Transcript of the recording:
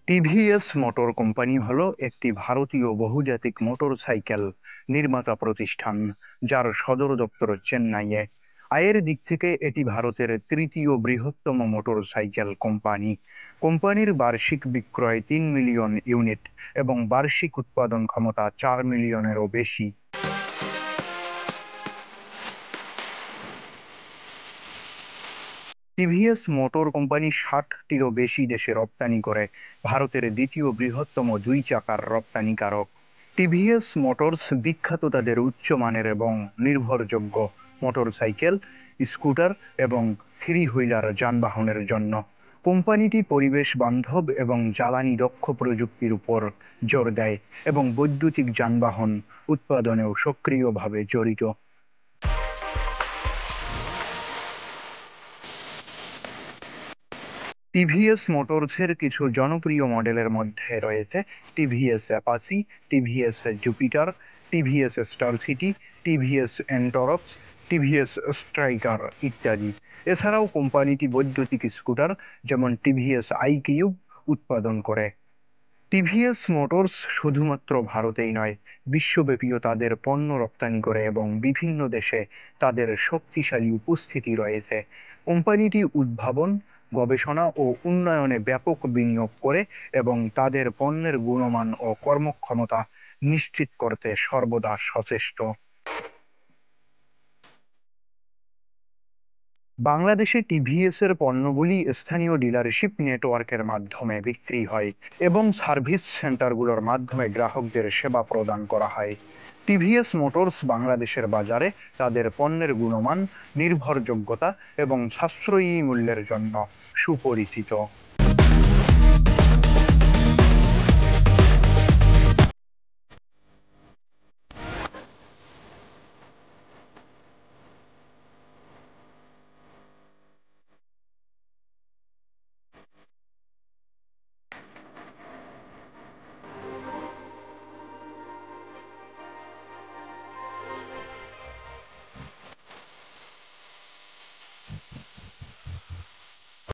TVS motor company হলো একটি ভারতীয় বহুজাতিক মোটরসাইকেল নির্মাতা প্রতিষ্ঠান, যার সদর দপ্তর চেন্নাইয়ে। আয়ের দিক থেকে এটি ভারতের তৃতীয় বৃহত্তম মোটরসাইকেল কোম্পানি। কোম্পানির বার্ষিক বিক্রয় 3 মিলিয়ন ইউনিট এবং বার্ষিক উৎপাদন ক্ষমতা 4 মিলিয়নেরও বেশি। টিভিএস মোটর কোম্পানি 60টিরও বেশি দেশে রপ্তানি করে, ভারতের দ্বিতীয় বৃহত্তম দুই চাকার রপ্তানিকারক। টিভিএস মোটরস বিখ্যাত তাদের উচ্চমানের এবং নির্ভরযোগ্য মোটরসাইকেল, স্কুটার এবং থ্রি হুইলার যানবাহনের জন্য। কোম্পানিটি পরিবেশ বান্ধব এবং জ্বালানি দক্ষ প্রযুক্তির উপর জোর দেয় এবং বৈদ্যুতিক যানবাহন উৎপাদনেও সক্রিয়ভাবে জড়িত। টিভিএস মোটরসের কিছু জনপ্রিয় মডেলের মধ্যে রয়েছে TVS Apache, TVS Jupiter, TVS Star City, TVS Ntorq, TVS Striker ইত্যাদি। এছাড়াও কোম্পানিটি বৈদ্যুতিক স্কুটার যেমন টিভিএস আই কিউব উৎপাদন করে। টিভিএস মোটরস শুধুমাত্র ভারতেই নয়, বিশ্বব্যাপীও তাদের পণ্য রপ্তানি করে এবং বিভিন্ন দেশে তাদের শক্তিশালী উপস্থিতি রয়েছে। কোম্পানিটি উদ্ভাবন, গবেষণা ও উন্নয়নে ব্যাপক বিনিয়োগ করে এবং তাদের পণ্যের গুণমান ও কর্মক্ষমতা নিশ্চিত করতে সর্বদা সচেষ্ট। বাংলাদেশে টিভিএস এর পণ্যগুলি স্থানীয় ডিলারশিপ নেটওয়ার্কের মাধ্যমে বিক্রি হয় এবং সার্ভিস সেন্টারগুলোর মাধ্যমে গ্রাহকদের সেবা প্রদান করা হয়। টিভিএস মোটরস বাংলাদেশের বাজারে তাদের পণ্যের গুণমান, নির্ভরযোগ্যতা এবং সাশ্রয়ী মূল্যের জন্য সুপরিচিত।